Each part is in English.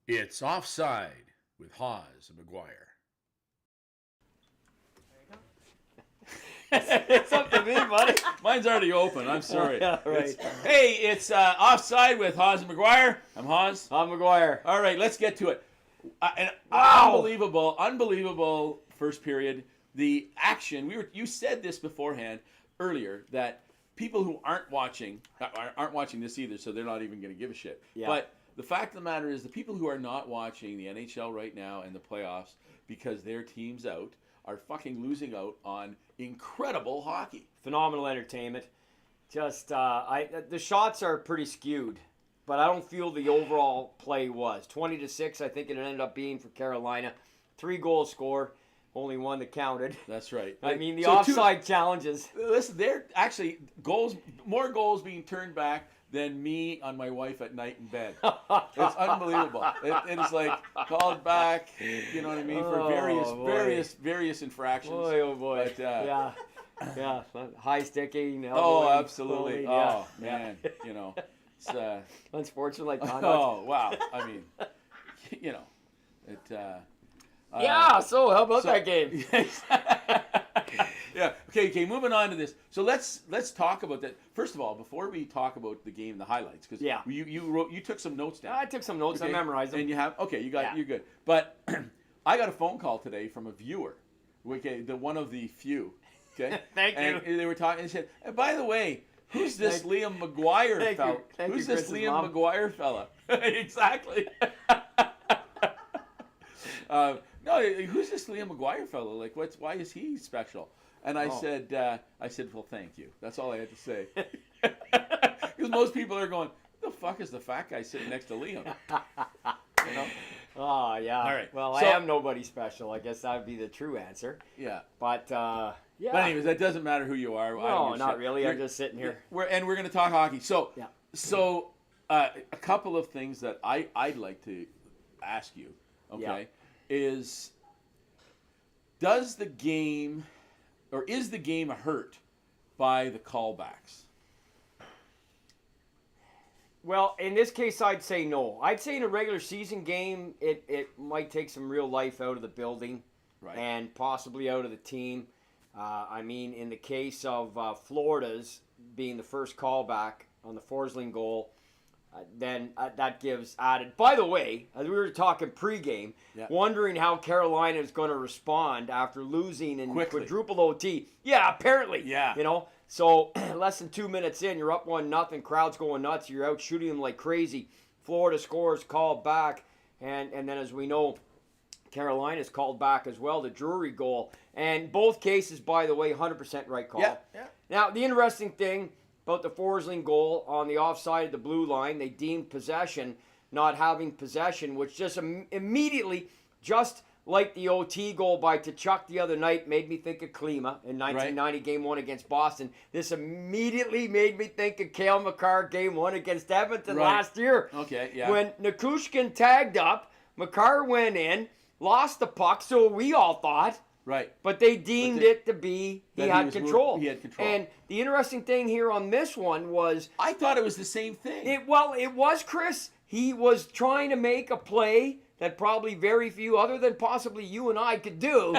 It's Offside with Hawes and McGuire. It's up to me, buddy. Mine's already open. I'm sorry. Yeah, right. It's Offside with Hawes and McGuire. I'm Hawes. I'm McGuire. All right, let's get to it. Wow. Unbelievable first period. The action. You said this beforehand earlier that people who aren't watching this either, so they're not even going to give a shit. Yeah. But the fact of the matter is, the people who are not watching the NHL right now and the playoffs because their team's out are fucking losing out on incredible hockey. Phenomenal entertainment. Just the shots are pretty skewed, but I don't feel the overall play was 20-6. I think it ended up being for Carolina. 3 goals scored, only 1 that counted. That's right. I mean, the offside challenges. Listen, they're actually more goals being turned back than me on my wife at night in bed. It's unbelievable. It is like called back, you know what I mean, for various infractions. Boy, oh boy. But, yeah, high sticking. Oh, absolutely. Pulling, yeah. Oh man, you know, it's unsportsmanlike conduct. oh wow. I mean, you know, it. Yeah. So how about that game? Yeah. Okay. Moving on to this. So let's talk about that. First of all, before we talk about the game, the highlights, because you took some notes down. I took some notes. Okay. I memorized them. And you have you're good. But I got a phone call today from a viewer. Okay, one of the few. Okay. Thank you. And they were talking. And said, and by the way, who's this Liam McGuire fella? Who's this Liam McGuire fella? Exactly. No, who's this Liam McGuire fella? Like, why is he special? And I said, well, thank you. That's all I had to say. Because most people are going, the fuck is the fat guy sitting next to Liam? You know? Oh, yeah. All right. Well, So- I am nobody special. I guess that would be the true answer. Yeah. But, yeah. But anyways, that doesn't matter who you are. I No, don't give a not shit. really. You're- I'm just sitting here. We're going to talk hockey. So, Yeah. A couple of things that I'd like to ask you, okay, is is the game hurt by the callbacks? Well, in this case, I'd say no. I'd say in a regular season game, it might take some real life out of the building, Right. and possibly out of the team. I mean, in the case of Florida's being the first callback on the Forsling goal, then that gives added. By the way, as we were talking pregame, wondering how Carolina is going to respond after losing in Quickly. quadruple OT. Yeah, apparently. Yeah. You know, so less than 2 minutes in, you're up 1-0, crowd's going nuts, you're out shooting them like crazy. Florida scores, called back, and then as we know, Carolina's called back as well, the Drury goal. And both cases, by the way, 100% right call. Yeah. Now, the interesting thing about the Forsling goal on the offside of the blue line, they deemed possession, not having possession, which just immediately, just like the OT goal by Tkachuk the other night, made me think of Klima in 1990 Game 1 against Boston. This immediately made me think of Cale Makar Game 1 against Edmonton last year. Okay, yeah. When Nikushkin tagged up, Makar went in, lost the puck, so we all thought. Right. But they deemed it to be he had control. He had control. And the interesting thing here on this one was... I thought it was the same thing. It was, Chris. He was trying to make a play that probably very few, other than possibly you and I, could do.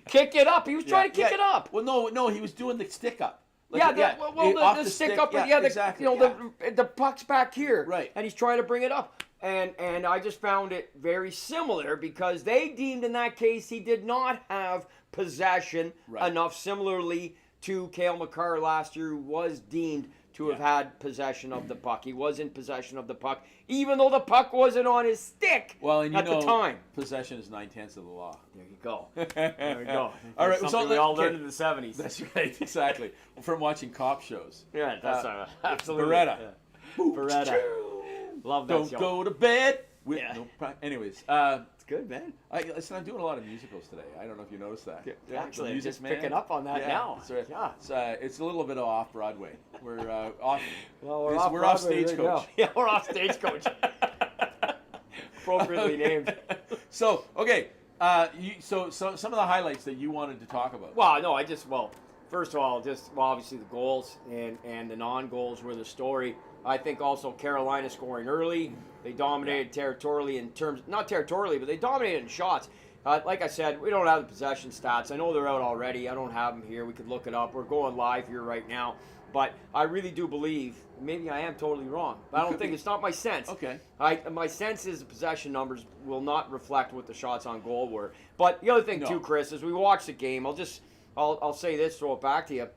Kick it up. He was trying to kick it up. Well, no, he was doing the stick up. Like, the stick up, and exactly. the puck's back here. Right. And he's trying to bring it up. And I just found it very similar because they deemed in that case he did not have possession enough, similarly to Cale Makar last year, who was deemed to have had possession of the puck. He was in possession of the puck, even though the puck wasn't on his stick at the time. Possession is 9/10 of the law. There you go. There we go. All right, something we all learned in the 70s. That's right, exactly. From watching cop shows. Yeah, that's absolutely. Beretta. Yeah. Beretta. Love that Don't show. go to bed. Anyways, it's good, man. Listen, I'm doing a lot of musicals today. I don't know if you noticed that. Actually, I'm just Man. picking up on that now. It's a little bit of off Broadway. We're off. Well, we're off Stagecoach. Yeah, we're off Stagecoach. Appropriately named. So okay, so some of the highlights that you wanted to talk about. Well, no, first of all, obviously the goals and the non-goals were the story. I think also Carolina scoring early. They dominated territorially in terms, not territorially, but they dominated in shots. Like I said, we don't have the possession stats. I know they're out already. I don't have them here. We could look it up. We're going live here right now. But I really do believe, maybe I am totally wrong, but I don't think, it's not my sense. Okay. My sense is the possession numbers will not reflect what the shots on goal were. But the other thing too, Chris, as we watch the game, I'll say this, throw it back to you.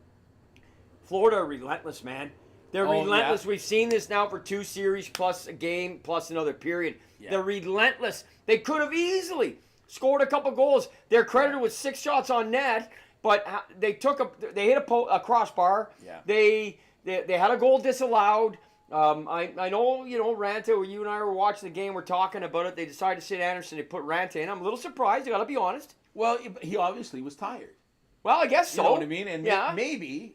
Florida are relentless, man. They're relentless. Yeah. We've seen this now for 2 series plus a game plus another period. Yeah. They're relentless. They could have easily scored a couple goals. They're credited with 6 shots on net, but they hit a crossbar. Yeah. They had a goal disallowed. I know, Ranta, or you and I were watching the game, we're talking about it. They decided to sit Anderson. They put Ranta in. I'm a little surprised. I got to be honest. Well, he obviously was tired. Well, I guess so. You know what I mean? And maybe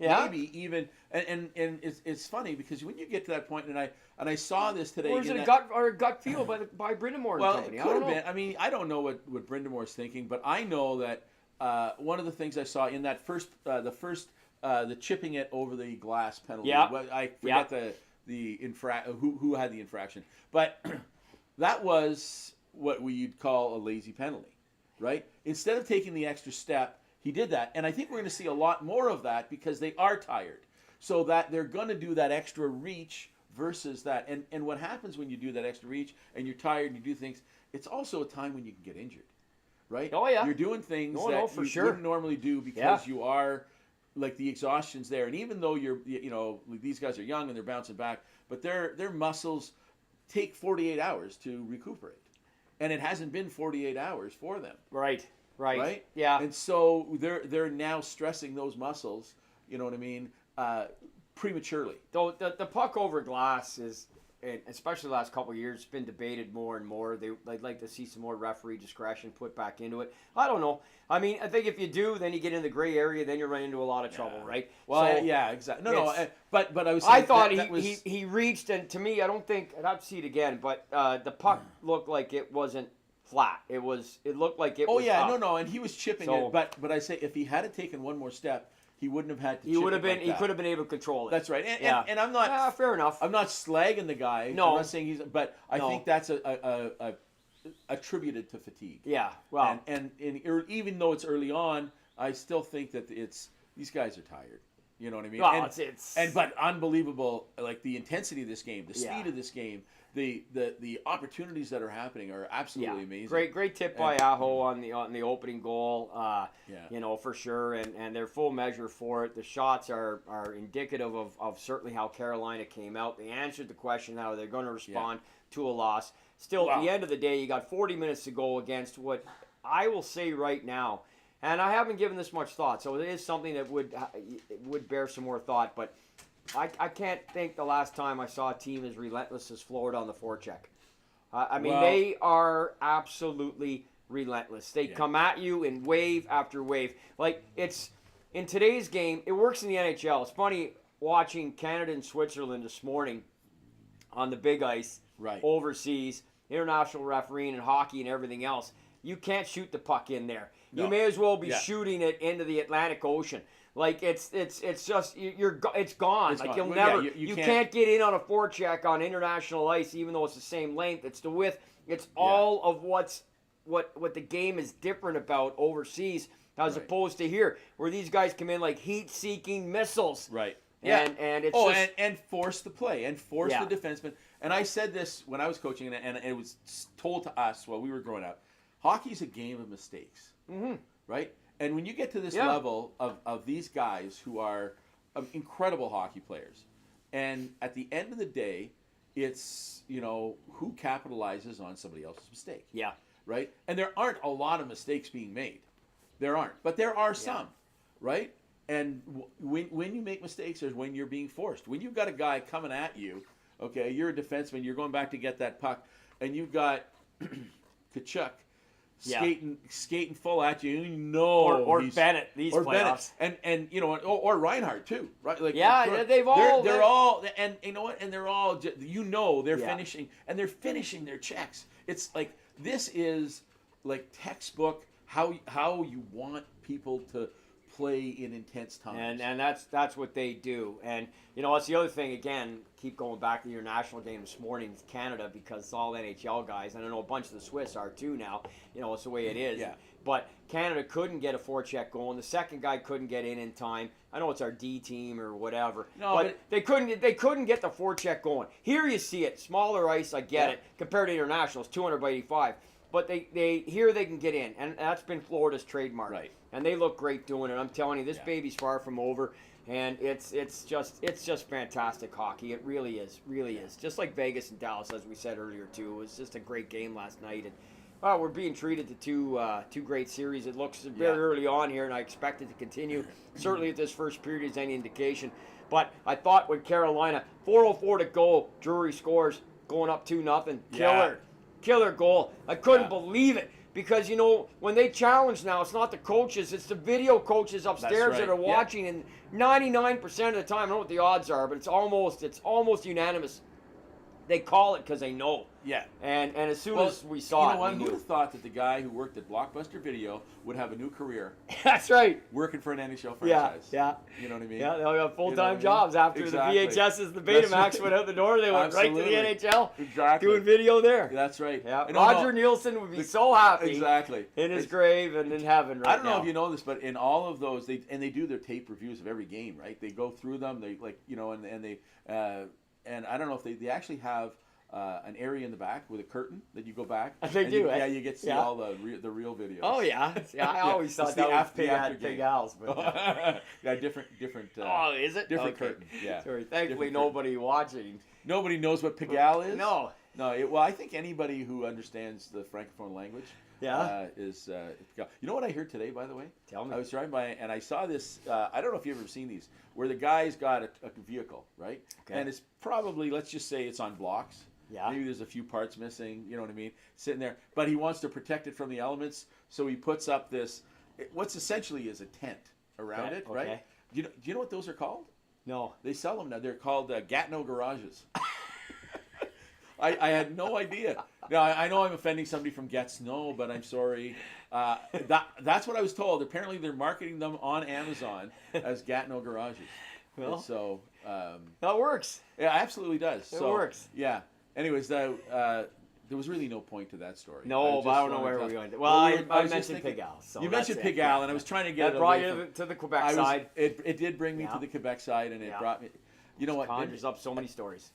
even, and it's funny because when you get to that point, and I saw this today. Or is it a gut feel by Brind'Amour and company? It could have been. I mean, I don't know what Brind'Amour's thinking, but I know that one of the things I saw in that the chipping it over the glass penalty. Yeah. I forget who had the infraction, but that was what we'd call a lazy penalty, right? Instead of taking the extra step, he did that, and I think we're going to see a lot more of that because they are tired, so that they're going to do that extra reach versus that. And what happens when you do that extra reach and you're tired and you do things, it's also a time when you can get injured, right? Oh, yeah. You're doing things that you wouldn't normally do because you are, like, the exhaustion's there. And even though these guys are young and they're bouncing back, but their muscles take 48 hours to recuperate. And it hasn't been 48 hours for them. Right. Yeah. And so they're now stressing those muscles, you know what I mean, prematurely. Though the puck over glass is, and especially the last couple of years, been debated more and more. They'd like to see some more referee discretion put back into it. I don't know. I mean, I think if you do, then you get in the gray area, then you run into a lot of trouble, right? Well, exactly. But I was saying I thought he reached, and to me, I don't think, I'd have to see it again, but the puck looked like it wasn't flat. It looked like it was up. No, and he was chipping it, but I say if he had taken one more step, he wouldn't have had to. He could have been able to control it. That's right. And I'm not. Fair enough. I'm not slagging the guy. No. I'm not saying but I think that's attributed to fatigue. Yeah. Well. And even though it's early on, I still think that these guys are tired. You know what I mean? Well, but unbelievable, like the intensity of this game, the speed of this game, the opportunities that are happening are absolutely amazing. Great tip by Aho on the opening goal. For sure, and they're full measure for it. The shots are indicative of certainly how Carolina came out. They answered the question how they're going to respond to a loss. Still, at the end of the day, you got 40 minutes to go against what I will say right now. And I haven't given this much thought, so it is something that would bear some more thought. But I can't think the last time I saw a team as relentless as Florida on the forecheck. They are absolutely relentless. They come at you in wave after wave. Like, it's in today's game, it works in the NHL. It's funny watching Canada and Switzerland this morning on the big ice, overseas, international refereeing and hockey and everything else. You can't shoot the puck in there. No. You may as well be shooting it into the Atlantic Ocean. Like it's just it's gone. It's like gone. You'll never you can't get in on a forecheck on international ice, even though it's the same length. It's the width. It's all of what the game is different about overseas as opposed to here, where these guys come in like heat-seeking missiles. Right. And it's and force the play and force the defenseman. And I said this when I was coaching, and it was told to us while we were growing up. Hockey's a game of mistakes, right? And when you get to this level of these guys who are incredible hockey players, and at the end of the day, it's, who capitalizes on somebody else's mistake. Yeah. Right? And there aren't a lot of mistakes being made. There aren't. But there are some, right? And when you make mistakes is when you're being forced. When you've got a guy coming at you, okay, you're a defenseman, you're going back to get that puck, and you've got Kachuk skating full at you, or Bennett these playoffs, and or Reinhardt too, right? Like they're all and you know what, and they're all they're finishing, and they're finishing their checks. It's like this is like textbook how you want people to play in intense times. And that's what they do. And that's the other thing. Again, keep going back to the international game this morning, Canada, because it's all NHL guys, and I know a bunch of the Swiss are too now. It's the way it is. Yeah. But Canada couldn't get a forecheck going. The second guy couldn't get in time. I know it's our D team or whatever. No, but they couldn't get the forecheck going. Here you see it, smaller ice. I get it compared to internationals, 200 by 85. But they here they can get in, and that's been Florida's trademark. Right. And they look great doing it. I'm telling you, this baby's far from over, and it's just fantastic hockey. It really is, Just like Vegas and Dallas, as we said earlier too. It was just a great game last night, and we're being treated to two great series. It looks very early on here, and I expect it to continue. Certainly, if this first period is any indication. But I thought with Carolina, 4:04 to go, Drury scores, going up 2-0. Killer goal. I couldn't believe it. Because, when they challenge now, it's not the coaches, it's the video coaches upstairs that are watching. And 99% of the time, I don't know what the odds are, but it's almost unanimous. They call it because they know. Yeah. And as soon as we saw it, we who knew. would have thought that the guy who worked at Blockbuster Video would have a new career That's right. working for an NHL franchise? Yeah. You know what I mean? Yeah, they'll have full-time jobs after Exactly. the VHSs, the Betamax went out the door. They went right to the NHL, doing video there. That's right. Yeah. Roger Nielsen would be so happy Exactly. in his grave and in heaven right now. I don't know if you know this, but in all of those, they do their tape reviews of every game, right? They go through them. They and I don't know if they actually have an area in the back with a curtain that you go back. They do. Yeah, you get to see all the real videos. Oh yeah, I always thought that was Big Al's, but yeah, different. Oh, is it? Different curtain. Yeah. Sorry, thankfully nobody watching. Nobody knows what Pigalle is. No. Well, I think anybody who understands the Francophone language. Is Pigalle. You know what I heard today, by the way? Tell me. I was driving by and I saw this. I don't know if you've ever seen these, where the guy's got a vehicle, right? Okay. And it's probably, let's just say, it's on blocks. Yeah. Maybe there's a few parts missing, you know what I mean? Sitting there. But he wants to protect it from the elements, so he puts up this, what's essentially is a tent around it, right? Do you know what those are called? No. They sell them now. They're called Gatineau garages. I had no idea. Now, I know I'm offending somebody from Gatineau, but I'm sorry. That's what I was told. Apparently, they're marketing them on Amazon as Gatineau garages. Well, so that works. Yeah, absolutely does. It works. Yeah. Anyways, there was really no point to that story. No, but I don't know where we're going. Well, I mentioned Pigalle. So you mentioned Pigalle, and I was trying to get that brought you to the Quebec side. It did bring me to the Quebec side, and it brought me. You know what? Conjures up so many stories.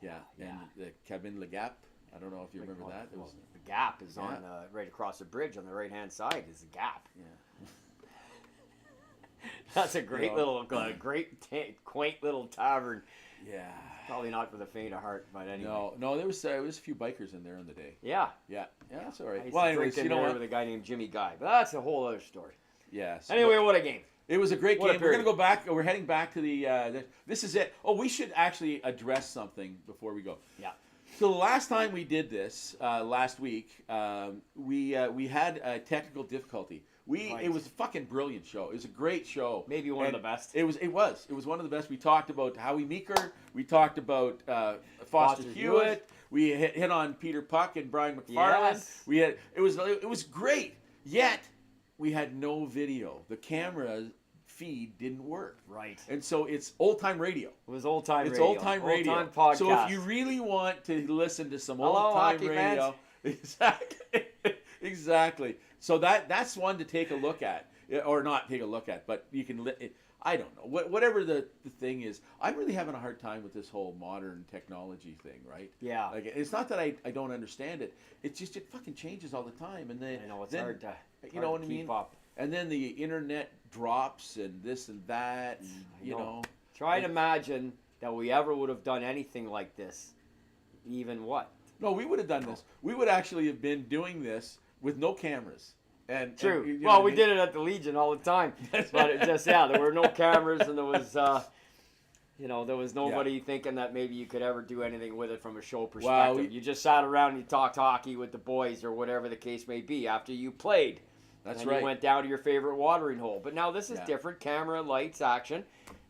Yeah. And the Cabin Le Gap. I don't know if you remember that. Well, the Gap is on right across the bridge on the right-hand side. Is the Gap. Yeah. That's a great quaint little tavern. Yeah. Probably not for the faint of heart, but anyway. No, there was a few bikers in there on the day. Yeah. Yeah, that's all right. Well, anyways, you know what? With a guy named Jimmy Guy, but that's a whole other story. Yeah. So anyway, what a game. It was a great game. We're going to go back. We're heading back to the this is it. Oh, we should actually address something before we go. Yeah. So the last time we did this, last week, we had a technical difficulty. It was a fucking brilliant show. It was a great show. Maybe one of the best. It was one of the best. We talked about Howie Meeker. We talked about Foster Hewitt. We hit on Peter Puck and Brian McFarland. Yes. It was great. Yet we had no video. The camera feed didn't work. Right. And so it's old time radio. It was old time radio. It's old time radio. Old time podcast. So if you really want to listen to some old time radio, exactly. So that's one to take a look at, or not take a look at, but you can. I don't know. Whatever the thing is, I'm really having a hard time with this whole modern technology thing, right? Yeah. Like, it's not that I don't understand it. It's just it fucking changes all the time, and then I know it's hard to. You know what I mean? Keep up. And then the internet drops and this and that. And, you know. Try to imagine that we ever would have done anything like this. Even what? No, we would have done this. We would actually have been doing this with no cameras. And true. And, well, we did it at the Legion all the time, but it just there were no cameras, and there was there was nobody thinking that maybe you could ever do anything with it from a show perspective. You just sat around and you talked hockey with the boys or whatever the case may be after you played. That's and right. You went down to your favorite watering hole. But now this is different: camera, lights, action,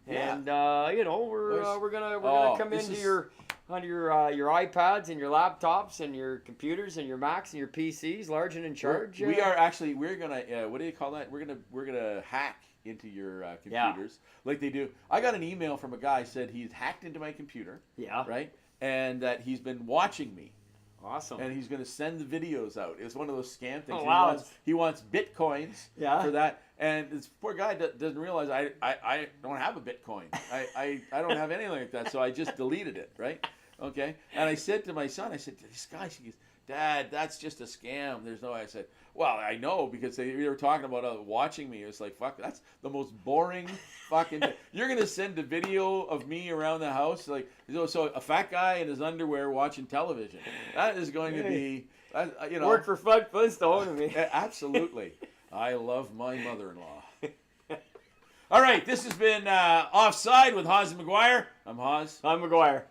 and we're gonna come into on your iPads and your laptops and your computers and your Macs and your PCs, large and in charge. We're gonna what do you call that? We're gonna hack into your computers like they do. I got an email from a guy said he's hacked into my computer. Yeah. Right, and that he's been watching me. Awesome. And he's going to send the videos out. It's one of those scam things. Oh, wow. He wants bitcoins for that. And this poor guy doesn't realize I don't have a bitcoin. I don't have anything like that. So I just deleted it, right? Okay. And I said to my son, I said, this guy, he goes, Dad, that's just a scam. There's no way. I said, well, I know because they were talking about watching me. It's like, fuck, that's the most boring fucking. You're going to send a video of me around the house? Like, so a fat guy in his underwear watching television. That is going to be, you know. Work for Fud Flintstone to me. Absolutely. I love my mother-in-law. All right, this has been Offside with Hawes and McGuire. I'm Hawes. I'm McGuire.